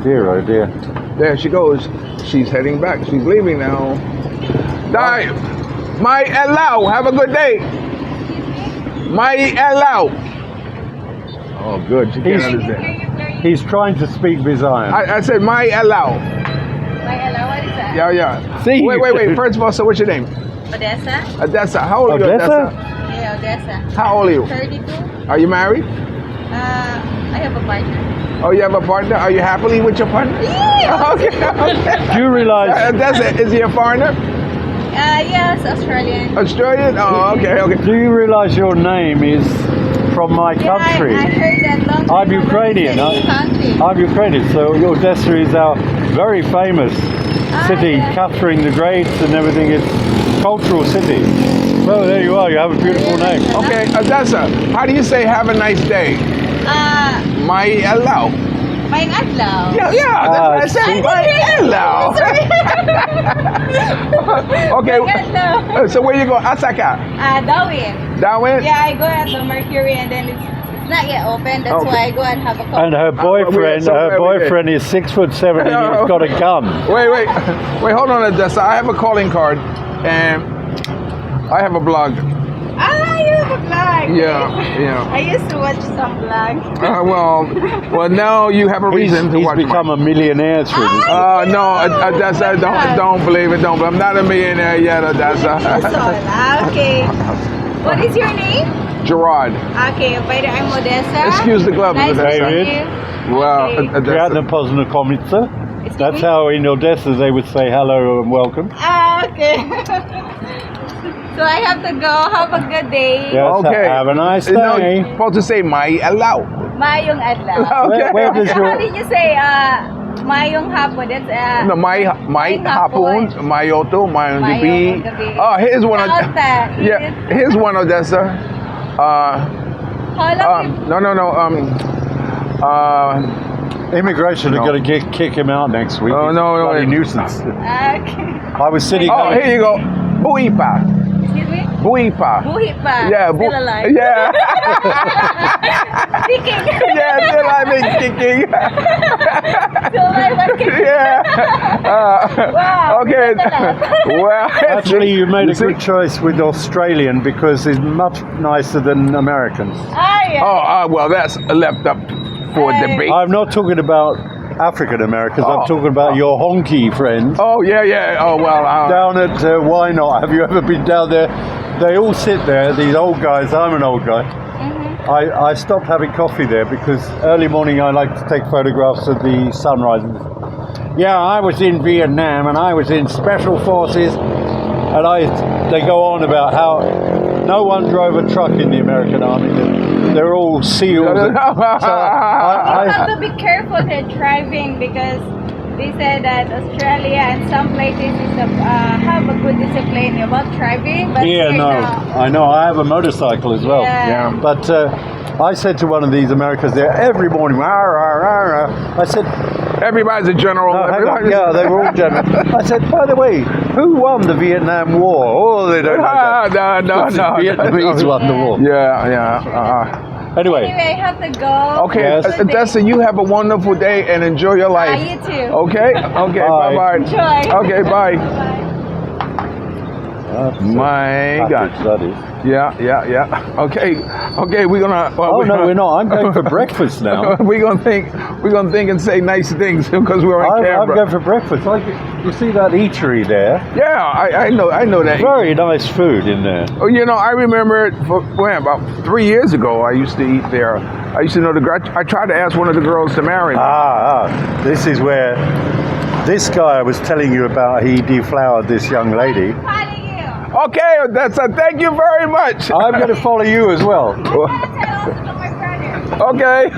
Dear, oh dear. There she goes. She's heading back. She's leaving now. Die. My allow. Have a good day. My allow. Oh, good. She can't understand. He's trying to speak Visayan. I said my allow. My hello, what is that? Yeah, yeah. See? Wait. First of all, so what's your name? Odessa? Odessa. How old are you, Odessa? Odessa? Yeah, Odessa. How old are you? 32. Are you married? I have a partner. Oh, you have a partner? Are you happily with your partner? Yeah. Okay. Do you realize? Odessa, is he a foreigner? Yes, Australian. Australian? Oh, okay. Do you realize your name is from my country? Yeah, I heard that long time I'm ago. Ukrainian. Country. I'm Ukrainian, so Odessa is our very famous city, yeah. Catherine the Great and everything. It's a cultural city. Well, there you are. You have a beautiful name. Okay, Odessa, how do you say have a nice day? My allow. My adlaw. Yeah, that's what I said. My allow. Okay, My adlaw. so where you go? Asaka? Darwin. Darwin? Yeah, I go at the Mercury and then it's not yet open. That's Okay. why I go and have a coffee. And her boyfriend is 6'7" and he's got a gun. Wait, hold on, Odessa. I have a calling card and I have a blog. You have a blog. Yeah. I used to watch some blogs. Well, now you have a reason to He's watch become mine. a millionaire through this. No, Odessa, don't believe it, don't. I'm not a millionaire yet, Odessa. Okay. What is your name? Gerard. Okay, by the I'm Odessa. Excuse the gloves, Nice to Odessa. meet David. you. Well, Okay. Odessa. Poznakomica. Excuse That's me? how in Odessa they would say hello and welcome. Okay. So I have to go. Have a good day. Yes, Okay. have a nice day. No, you're supposed to say my allow. Mayong adlaw. Okay. Where does How your did you say mayong hapon? That's No, my hapon, my auto, my gabi. Mayong gabi. Oh, here's one. Alta. Yeah, here's one, Odessa. How long No. immigration are going to kick him out next week? Oh, He's no, a bloody no. nuisance. Okay. I was sitting. Oh, here you go. Buipa. Excuse me? Buipa. Buhi pa. Yeah, Still alive. Yeah. Kicking. Yeah, still alive and kicking. Still alive and kicking. Yeah. Wow. Okay. that's a lot. Well, Actually, you made a see? good choice with Australian because it's much nicer than Americans. Yeah. Oh, well, that's left up for debate. I'm not talking about African Americans. Oh. I'm talking about your honky friends Oh, yeah. Oh, well. down at Why Not. Have you ever been down there? They all sit there. These old guys. I'm an old guy. I stopped having coffee there because early morning I like to take photographs of the sunrise. Yeah, I was in Vietnam and I was in Special Forces, and they go on about how no one drove a truck in the American Army. They're all SEALs. So You have to be careful there driving because they said that Australia and some places have a good discipline about driving. But Yeah, here, no, I know. I have a motorcycle as well. Yeah. But I said to one of these Americans there every morning, "Rah, rah, rah, rah." I said, Everybody's a general. no, hang on. Everybody's- Yeah, they were all general. I said, by the way, who won the Vietnam War? Oh, they don't know that. No. The Vietnamese won the war. Yeah. Anyway, Anyway, I have to go. Okay, Yes. Odessa, you have a wonderful day and enjoy your life. You too. Okay, Bye. bye. Enjoy. Okay, bye. Bye. My God. package, that is. Yeah. Okay, we're gonna. Oh no, we're not. I'm going for breakfast now. We're gonna think and say nice things because we're on I'm camera. going for breakfast. You see that eatery there? Yeah, I know that. Very nice food in there. Oh, I remember about 3 years ago, I used to eat there. I used to know I tried to ask one of the girls to marry me. This is where this guy I was telling you about, he deflowered this young lady. Calling you. Okay, thank you very much. I'm going to follow you as well. I'm gonna tell also to my brother. Okay.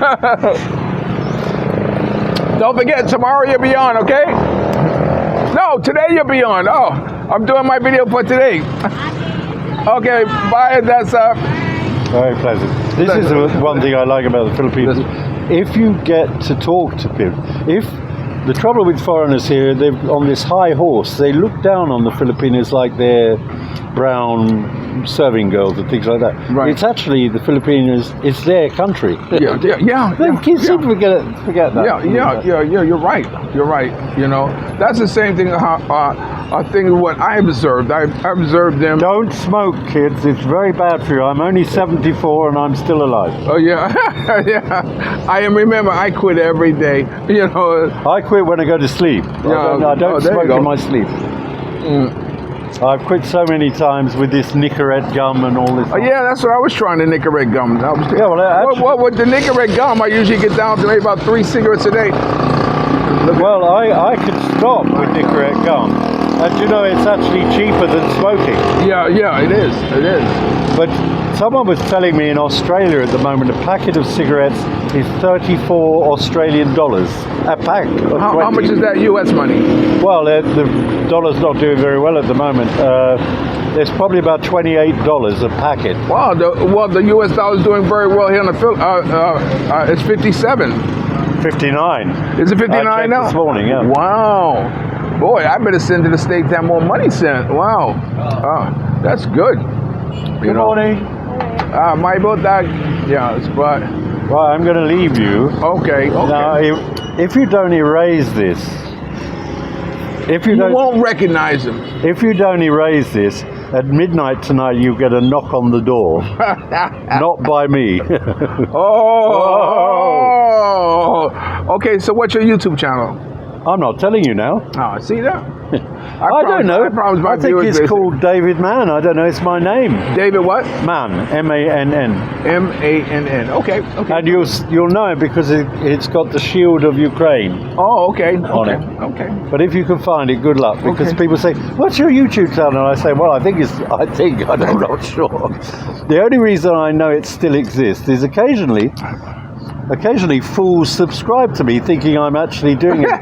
Don't forget, tomorrow you'll be on, okay? No, today you'll be on. Oh, I'm doing my video for today. Okay, bye, Odessa. Very pleasant. This is one thing I like about the Philippines. If you get to talk to people, the trouble with foreigners here, they're on this high horse. They look down on the Filipinos like they're brown serving girls and things like that. Right. It's actually the Filipinos. It's their country. Yeah. They seem to forget that. Yeah. You're right. You're right. You know, that's the same thing. I think what I observed. I observed them. Don't smoke, kids. It's very bad for you. I'm only 74 and I'm still alive. Oh yeah, yeah. Remember, I quit every day. You know. I quit when I go to sleep. I don't smoke in my sleep. I've quit so many times with this Nicorette gum and all this. Oh, yeah, that's what I was trying, the Nicorette gum. With the Nicorette gum, I usually get down to maybe about 3 cigarettes a day. Well, I could stop with Nicorette gum. And you know, it's actually cheaper than smoking. Yeah, it is. It is. But someone was telling me in Australia at the moment a packet of cigarettes is 34 Australian dollars. A pack. How much is that US money? Well, the dollar's not doing very well at the moment. There's probably about $28 a packet. Wow, the US dollar's doing very well here in the Philippines. It's 57. 59. Is it 59 now? This morning, yeah. Wow. Boy, I better send to the States to have more money sent. Wow. That's good. Good morning. My birthday. Yeah, but. Well, I'm going to leave you. Okay. Now, if you don't erase this, you won't recognize him. If you don't erase this, at midnight tonight you get a knock on the door. Not by me. Oh. Okay, so what's your YouTube channel? I'm not telling you now. Oh, see that? I don't know. I think it's called David Mann. I don't know. It's my name. David what? Mann. M-A-N-N. M-A-N-N. Okay. And you'll know it because it's got the shield of Ukraine. Oh, okay. On it. Okay. But if you can find it, good luck. Because people say, "What's your YouTube channel?" And I say, "Well, I'm not sure." The only reason I know it still exists is occasionally fools subscribe to me thinking I'm actually doing it.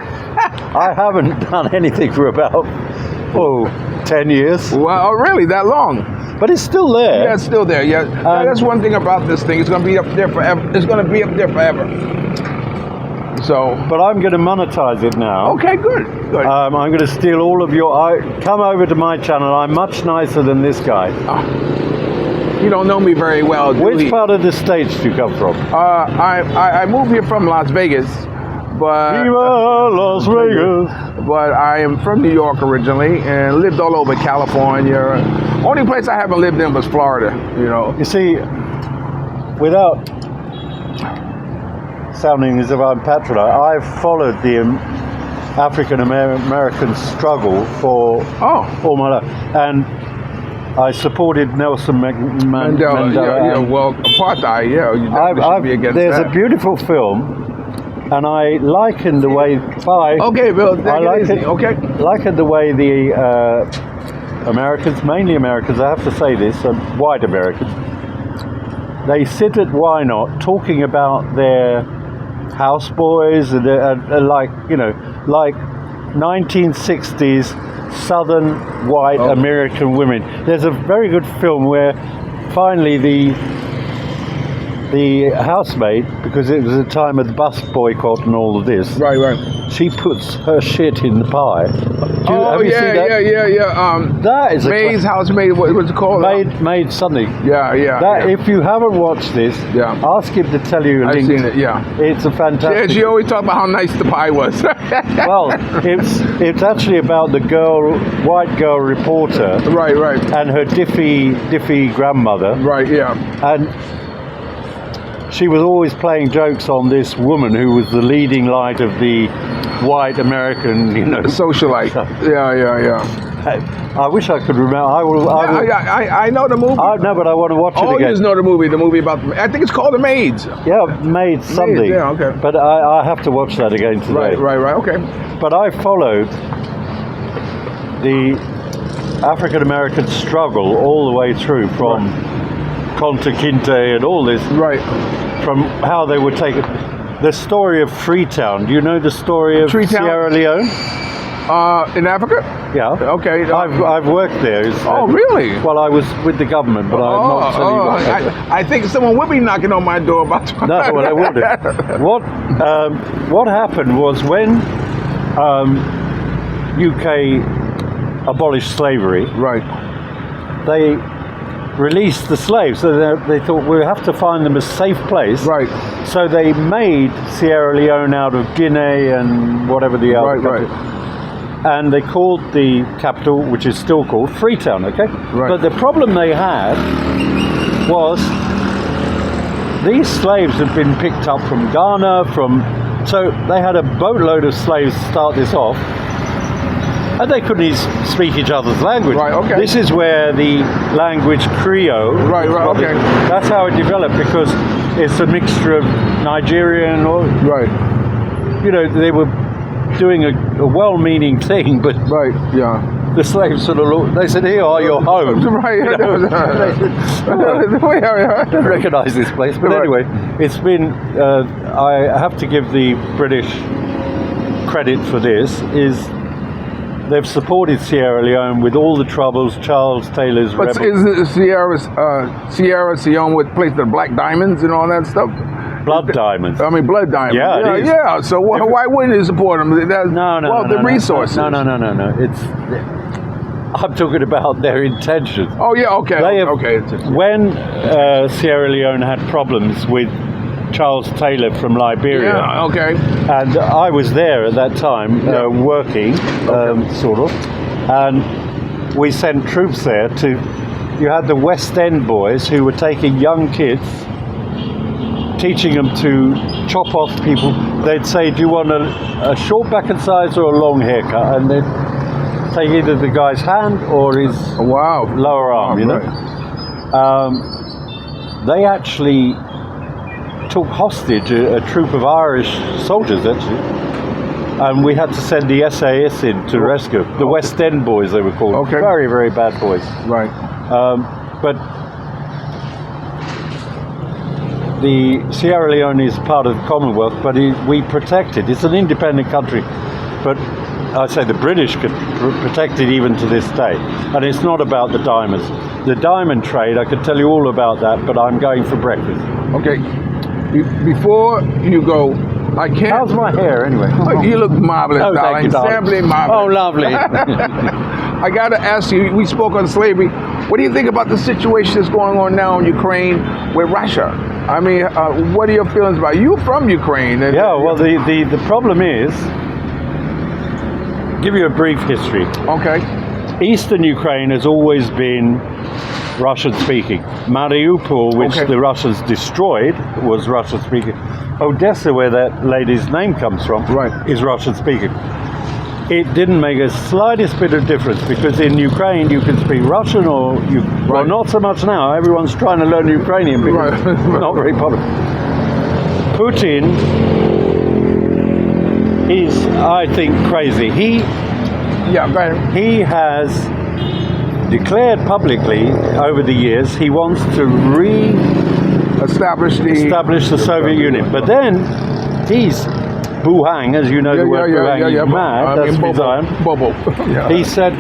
I haven't done anything for about 10 years. Well, really, that long? But it's still there. Yeah, it's still there. Yeah, that's one thing about this thing. It's going to be up there forever. It's going to be up there forever. So. But I'm going to monetize it now. Okay, good. I'm going to steal all of your. Come over to my channel. I'm much nicer than this guy. You don't know me very well, do Which part of the States do you come from? I moved here from Las Vegas, but Viva Las Vegas. But I am from New York originally and lived all over California. Only place I haven't lived in was Florida. You know. You see, without sounding as if I'm patronising, I've followed the African American struggle for all my life, and I supported Nelson Mandela. Yeah, well, apartheid, should be against there's that. a beautiful film, and I liken the way. Okay, Bill, liken the way the Americans, mainly Americans, I have to say this, white Americans, they sit at Why Not talking about their houseboys and like 1960s Southern white American women. There's a very good film where finally the housemaid, because it was a time of the bus boycott and all of this. Right. She puts her shit in the pie. Have you seen that? Yeah. That is Maid's Housemaid. What's it called? Maid something. Yeah. If you haven't watched this, ask him to tell you. I've seen it. Yeah. It's a fantastic. Yeah, she always talked about how nice the pie was. Well, it's actually about the white girl reporter. Right. And her diffy grandmother. Right. Yeah. And she was always playing jokes on this woman who was the leading light of the white American, socialite. Yeah. I wish I could remember. I know the movie. No, but I want to watch it again. You just know the movie about. I think it's called The Maids. Yeah, Maids something. Yeah, okay. But I have to watch that again today. Right. Okay. But I followed the African American struggle all the way through from Conta Kinte and all this. Right. From how they were taken. The story of Freetown. Do you know the story of Sierra Leone? In Africa? Yeah. Okay. I've worked there. Really? Well, I was with the government, but I'm not telling you what. I think someone would be knocking on my door about that. No, well, I wouldn't. What happened was when UK abolished slavery, right? release the slaves. So they thought we have to find them a safe place. Right. So they made Sierra Leone out of Guinea and whatever the other Right, country. And they called the capital, which is still called Freetown, okay? Right. But the problem they had was these slaves had been picked up from Ghana, so they had a boatload of slaves to start this off, and they couldn't speak each other's language. Right, okay. This is where the language Creole. Right, okay. That's how it developed, because it's a mixture of Nigerian or, Right. they were doing a well-meaning thing, but Right. Yeah. the slaves sort of looked, they said, here are your homes. Right. They don't recognise this place, but Right. anyway, it's been, I have to give the British credit for this, is they've supported Sierra Leone with all the troubles, Charles Taylor's But rebel. is it Sierra Leone with place the black diamonds and all that stuff? Blood diamonds. I mean, blood diamonds. Yeah, it is. Yeah. So why wouldn't you support them? No. The resources. No. It's. I'm talking about their intentions. Oh yeah. Okay. They have, okay. When Sierra Leone had problems with Charles Taylor from Liberia, Yeah. Okay. and I was there at that time working, sort of, and we sent troops there to. You had the West End boys who were taking young kids, teaching them to chop off people. They'd say, do you want a short back and sides or a long haircut? And they'd take either the guy's hand or his Wow. lower arm, Right. They actually took hostage a troop of Irish soldiers, actually. And we had to send the SAS in to rescue the West End boys, they were called. Okay. Very, very bad boys. Right. But the Sierra Leone is part of the Commonwealth, but we protect it. It's an independent country, but I say the British could protect it even to this day. And it's not about the diamonds. The diamond trade, I could tell you all about that, but I'm going for breakfast. Okay. Before you go, I can't. How's my hair anyway? Oh, you look marvelous, Oh, thank you, darling. Simply marvelous. Oh, lovely. I got to ask you, we spoke on slavery. What do you think about the situation that's going on now in Ukraine with Russia? I mean, what are your feelings about it? You're from Ukraine. And, Yeah, well, the problem is, give you a brief history. Okay. Eastern Ukraine has always been Russian-speaking. Mariupol, which Okay. the Russians destroyed, was Russian-speaking. Odessa, where that lady's name comes from, Right. is Russian-speaking. It didn't make a slightest bit of difference, because in Ukraine you can speak Russian or well, Right. not so much now. Everyone's trying to learn Ukrainian because Right. it's not very popular. Putin is, I think, crazy. Yeah, go ahead. He has declared publicly over the years he wants to Establish re-establish the Soviet Union. But then he's Buhang, as you know the word Buhang, he's mad. That's his iron. Bobo. Yeah. He said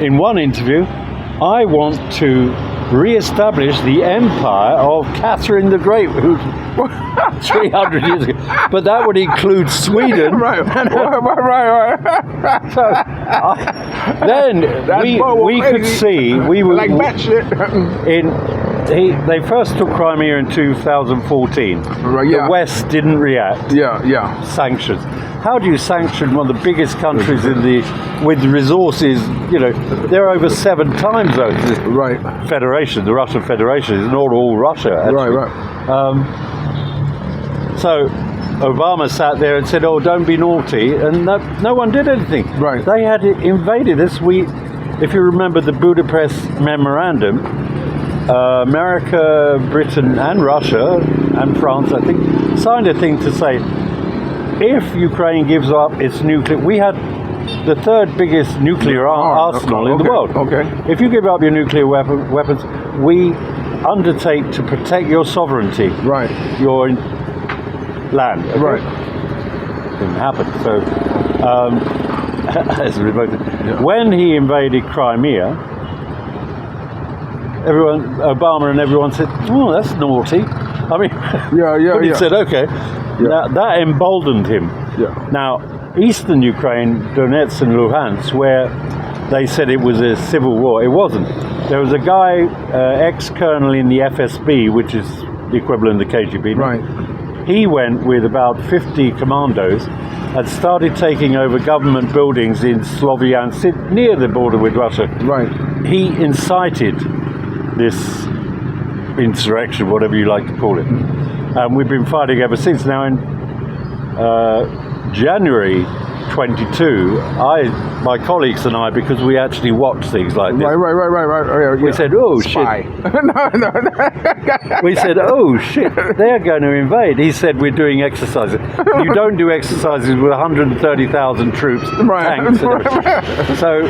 in one interview, I want to re-establish the empire of Catherine the Great, who's 300 years ago. But that would include Sweden. Right. So, then we could see, we were like batshit. they first took Crimea in 2014. Right, yeah. The West didn't react. Yeah. Sanctions. How do you sanction one of the biggest countries with resources? You know, they're over 7 time zones. Right. Federation, the Russian Federation, is not all Russia. Actually. Right. So Obama sat there and said, "Oh, don't be naughty," and no one did anything. Right. They had invaded us. If you remember the Budapest Memorandum, America, Britain, and Russia, and France, I think, signed a thing to say, if Ukraine gives up its nuclear, we had the 3rd biggest nuclear arsenal in the world. Okay. If you give up your nuclear weapons, we undertake to protect your sovereignty. Right. Your land. Okay? Right. Didn't happen. So, as a remote, Yeah. when he invaded Crimea, Obama and everyone said, "Oh, that's naughty." I mean, Yeah. but he said, "Okay." Yeah. That emboldened him. Yeah. Now, Eastern Ukraine, Donetsk and Luhansk, where they said it was a civil war. It wasn't. There was a guy, ex-colonel in the FSB, which is the equivalent of the KGB. Right. He went with about 50 commandos and started taking over government buildings in Sloviansk, near the border with Russia. Right. He incited this insurrection, whatever you like to call it. And we've been fighting ever since. Now in January 22, my colleagues and I, because we actually watch things like this. Right. We said, oh Spy. shit. no. We said, oh shit, they're going to invade. He said, we're doing exercises. You don't do exercises with 130,000 troops, tanks and everything. So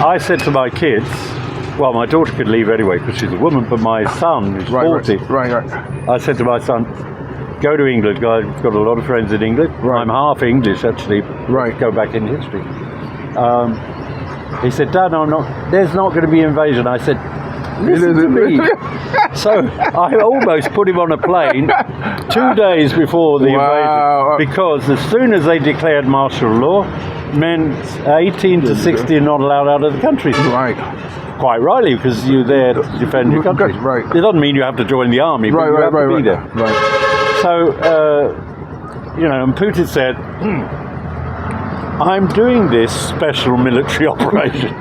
I said to my kids, well, my daughter could leave anyway because she's a woman, but my son is 40. Right. I said to my son, go to England. I've got a lot of friends in England. Right. I'm half English, actually. Right. Go back in history. He said, Dad, there's not going to be invasion. I said, listen to me. So I almost put him on a plane 2 days before the invasion, because as soon as they declared martial law, men 18 to 60 are not allowed out of the country. Right. Quite rightly, because you're there to defend your country. Right. It doesn't mean you have to join the army, but you have to be there. Right. So, and Putin said, I'm doing this special military operation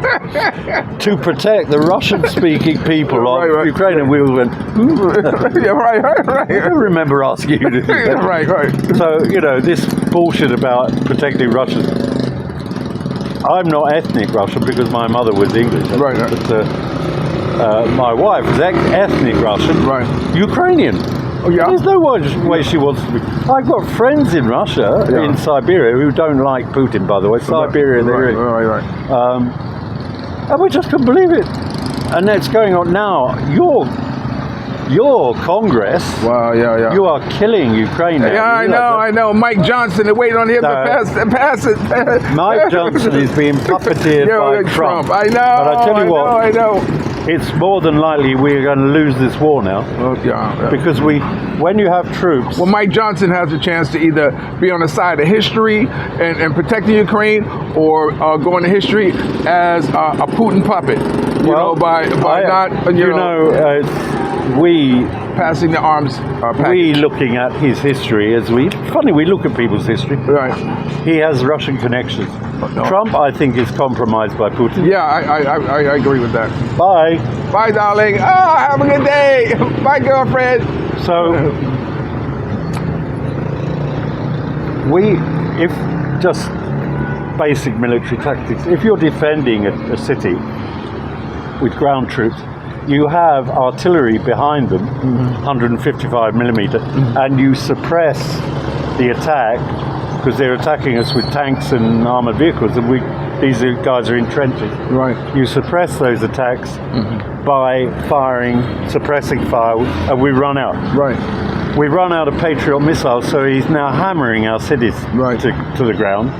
to protect the Russian-speaking people of Ukraine. And we all went, right. I don't remember asking you to do that. Right. So, this bullshit about protecting Russians. I'm not ethnic Russian because my mother was English. Right. But my wife is ethnic Russian. Right. Ukrainian. Oh, yeah? There's no way she wants to be. I've got friends in Russia, in Siberia, who don't like Putin, by the way. Siberia, they're in. Right. And we just couldn't believe it. And that's going on now. Your Congress, you are killing Ukraine now. Yeah, I know. Mike Johnson, they're waiting on him to pass it. Mike Johnson is being puppeteered by Trump. I know. But I tell you what, I know. It's more than likely we're going to lose this war now. Because when you have troops... Well, Mike Johnson has a chance to either be on the side of history and protecting Ukraine, or go into history as a Putin puppet. We passing the arms package. We looking at his history we look at people's history. Right. He has Russian connections. Trump, I think, is compromised by Putin. Yeah, I agree with that. Bye. Bye, darling. Oh, have a good day. Bye, girlfriend. So, if just basic military tactics, if you're defending a city with ground troops, you have artillery behind them, 155 millimeter, and you suppress the attack because they're attacking us with tanks and armored vehicles, and these guys are in trenches. Right. You suppress those attacks by suppressing fire, and we run out. Right. We run out of Patriot missiles, so he's now hammering our cities to the ground.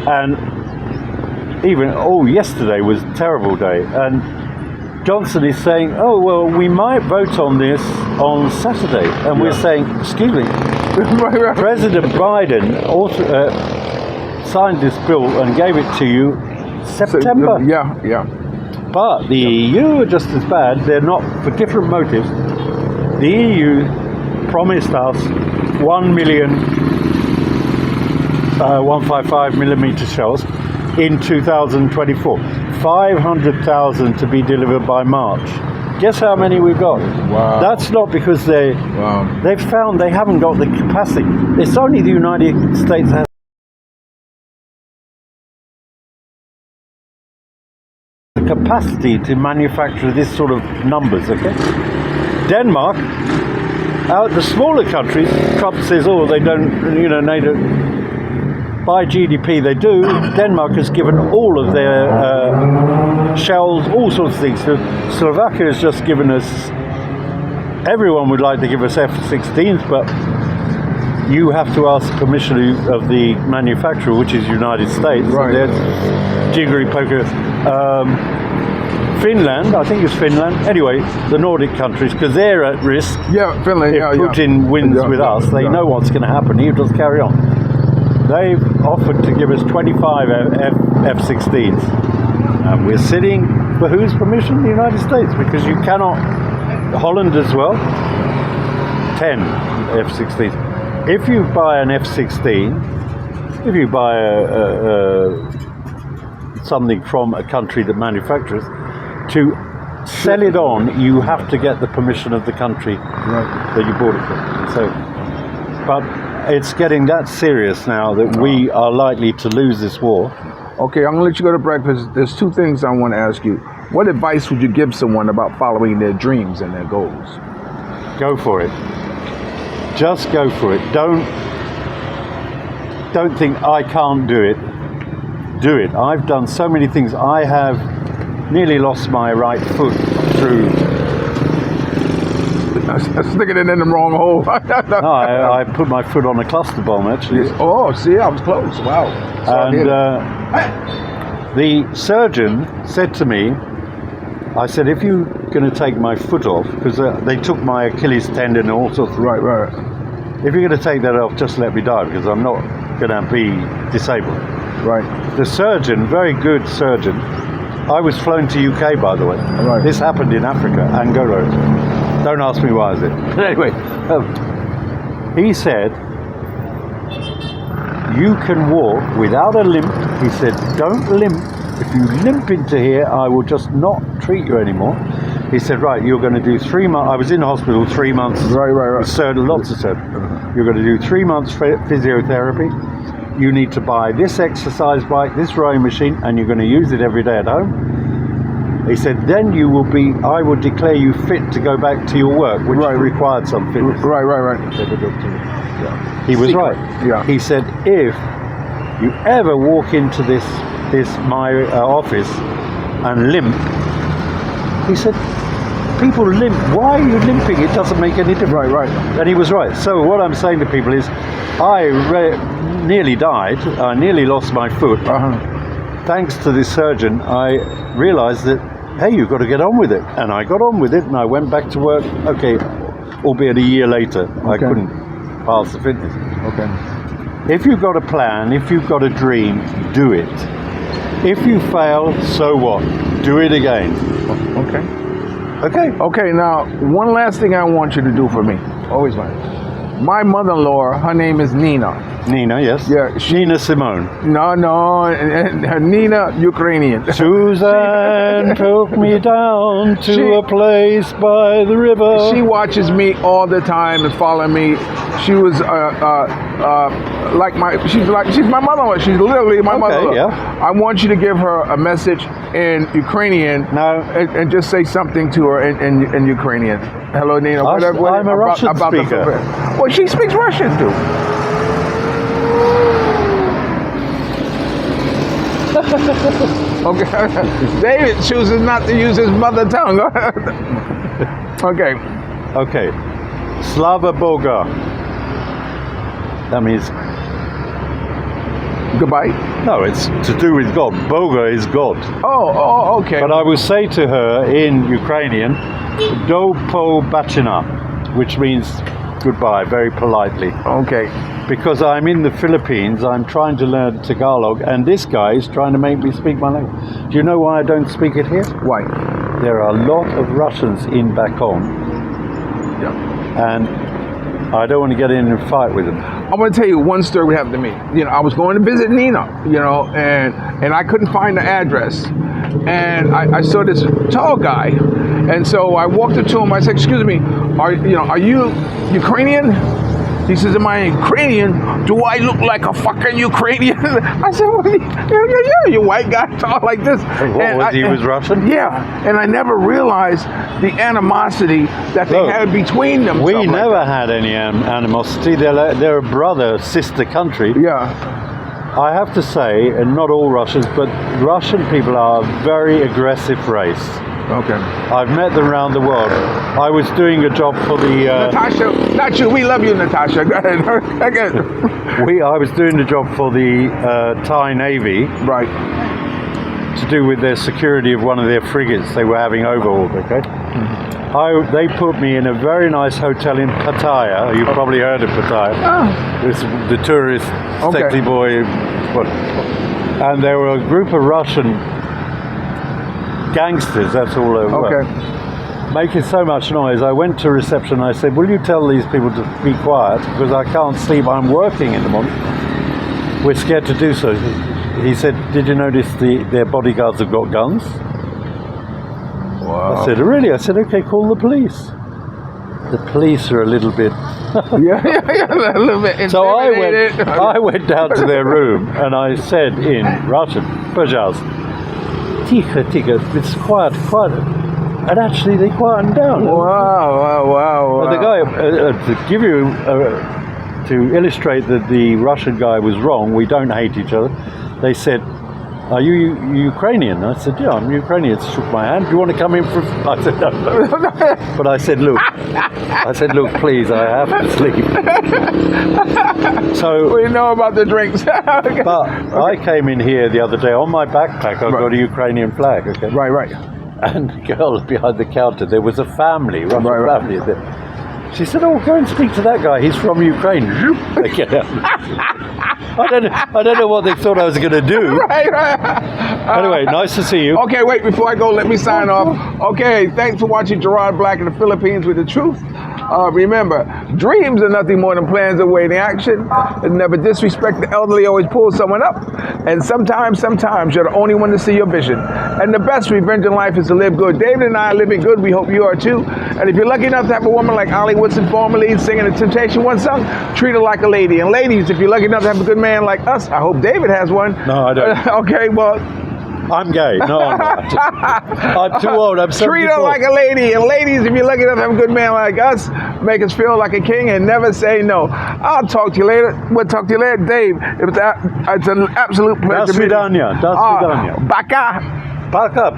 And yesterday was a terrible day, and Johnson is saying, we might vote on this on Saturday. And we're saying, excuse me, President Biden signed this bill and gave it to you September. Yeah. But the EU are just as bad. They're not, for different motives. The EU promised us 1 million 155 millimeter shells in 2024. 500,000 to be delivered by March. Guess how many we've got? Wow. That's not because they've found they haven't got the capacity. It's only the United States that has the capacity to manufacture this sort of numbers, okay? Denmark, out the smaller countries, Trump says, they don't, by GDP they do. Denmark has given all of their shells, all sorts of things. Slovakia has just given us, everyone would like to give us F-16s, but you have to ask permission of the manufacturer, which is United States. Right. So jiggery poker. Finland, I think it's Finland. Anyway, the Nordic countries, because they're at risk. Yeah, Finland. If Putin wins with us, they know what's going to happen. He'll just carry on. They've offered to give us 25 F-16s. And we're sitting for whose permission? The United States, because you cannot. Holland as well. 10 F-16s. If you buy an F-16, if you buy something from a country that manufactures, to sell it on, you have to get the permission of the country that you bought it from. So, but it's getting that serious now that we are likely to lose this war. Okay, I'm gonna let you go to breakfast. There's two things I want to ask you. What advice would you give someone about following their dreams and their goals? Go for it. Just go for it. Don't think I can't do it. Do it. I've done so many things. I have nearly lost my right foot through. Sticking it in the wrong hole. No, I put my foot on a cluster bomb actually. Oh, see, I was close. Wow. So And the surgeon said to me, I said, if you're going to take my foot off, because they took my Achilles tendon and all sorts of. Right. If you're going to take that off, just let me die, because I'm not going to be disabled. Right. The surgeon, very good surgeon. I was flown to UK, by the way. Right. This happened in Africa, Angola. Don't ask me why is it. But anyway, he said, you can walk without a limp. He said, don't limp. If you limp into here, I will just not treat you anymore. He said, right, you're going to do 3 months. I was in hospital 3 months. Right. Lots of surgery. You're going to do 3 months physiotherapy. You need to buy this exercise bike, this rowing machine, and you're going to use it every day at home. He said, then I will declare you fit to go back to your work, which required some fitness. Right. He was Secret. right. Yeah. He said, if you ever walk into my office and limp, he said, people limp. Why are you limping? It doesn't make any difference. Right. And he was right. So what I'm saying to people is, I nearly died. I nearly lost my foot. Thanks to this surgeon, I realized that, hey, you've got to get on with it. And I got on with it, and I went back to work. Okay, albeit a year later, I couldn't pass the fitness. Okay. If you've got a plan, if you've got a dream, do it. If you fail, so what? Do it again. Okay, now, one last thing I want you to do for me. Always like. My mother-in-law, her name is Nina. Nina, yes. Yeah, Nina Simone. No, Nina Ukrainian. Suzanne took me down to a place by the river. She watches me all the time and follow me. She was she's my mother-in-law. She's literally my mother-in-law. Yeah. I want you to give her a message in Ukrainian and just say something to her in Ukrainian. Hello, Nina. I'm a Russian speaker. Well, she speaks Russian too. Okay. David chooses not to use his mother tongue. Okay. Slava Boga. That means goodbye. No, it's to do with God. Boga is God. Oh, okay. But I will say to her in Ukrainian, do pobachina, which means goodbye, very politely. Okay. Because I'm in the Philippines, I'm trying to learn Tagalog, and this guy is trying to make me speak my language. Do you know why I don't speak it here? Why? There are a lot of Russians in back home. Yeah. And I don't want to get in and fight with them. I'm going to tell you one story happened to me. I was going to visit Nina, and I couldn't find the address. And I saw this tall guy. And so I walked up to him. I said, excuse me, are you Ukrainian? He says, am I Ukrainian? Do I look like a fucking Ukrainian? I said, well, yeah, you white guy talk like this. He was Russian? Yeah, and I never realized the animosity that they had between them. We never had any animosity. They're a brother, sister country. Yeah. I have to say, and not all Russians, but Russian people are a very aggressive race. Okay. I've met them around the world. I was doing a job for the... Natasha, not you. We love you, Natasha. Go ahead. I was doing a job for the Thai Navy. Right. To do with their security of one of their frigates they were having overhauled, okay? Mm-hmm. They put me in a very nice hotel in Pattaya. You've probably heard of Pattaya. Oh. It's the tourist, sexy boy. And there were a group of Russian gangsters, that's all they were. Okay. Making so much noise. I went to reception. I said, will you tell these people to be quiet because I can't sleep. I'm working in the morning. We're scared to do so. He said, did you notice their bodyguards have got guns? Wow. I said, really? I said, okay, call the police. The police are a little bit... yeah, a little bit. So I went down to their room and I said in Russian, "Пожалуйста, тихо, тихо, it's quiet, quiet." And actually they quietened down. Wow. But the guy, to give you, to illustrate that the Russian guy was wrong, we don't hate each other, they said, are you Ukrainian? I said, yeah, I'm Ukrainian. Shook my hand. Do you want to come in for... I said, no. But I said, look, please, I have to sleep. So we know about the drinks. Okay. But I came in here the other day, on my backpack, I've got a Ukrainian flag, okay? Right. And the girl behind the counter, there was a family, Russian family there. She said, oh, go and speak to that guy. He's from Ukraine. They get out. I don't know what they thought I was going to do. Right. Anyway, nice to see you. Okay, wait, before I go, let me sign off. Okay, thanks for watching Gerard Black in the Philippines with the truth. Remember, dreams are nothing more than plans awaiting action. And never disrespect the elderly, always pull someone up. And sometimes you're the only one to see your vision. And the best revenge in life is to live good. David and I are living good. We hope you are too. And if you're lucky enough to have a woman like Ollie Woodson, formerly singing the Temptation One song, treat her like a lady. And ladies, if you're lucky enough to have a good man like us, I hope David has one. No, I don't. Okay, well... I'm gay. No, I'm not. I'm too old. I'm 74. Treat her like a lady. And ladies, if you're lucky enough to have a good man like us, make us feel like a king and never say no. I'll talk to you later. We'll talk to you later. Dave, it's an absolute pleasure. До свидания. До свидания. Baka. Пока.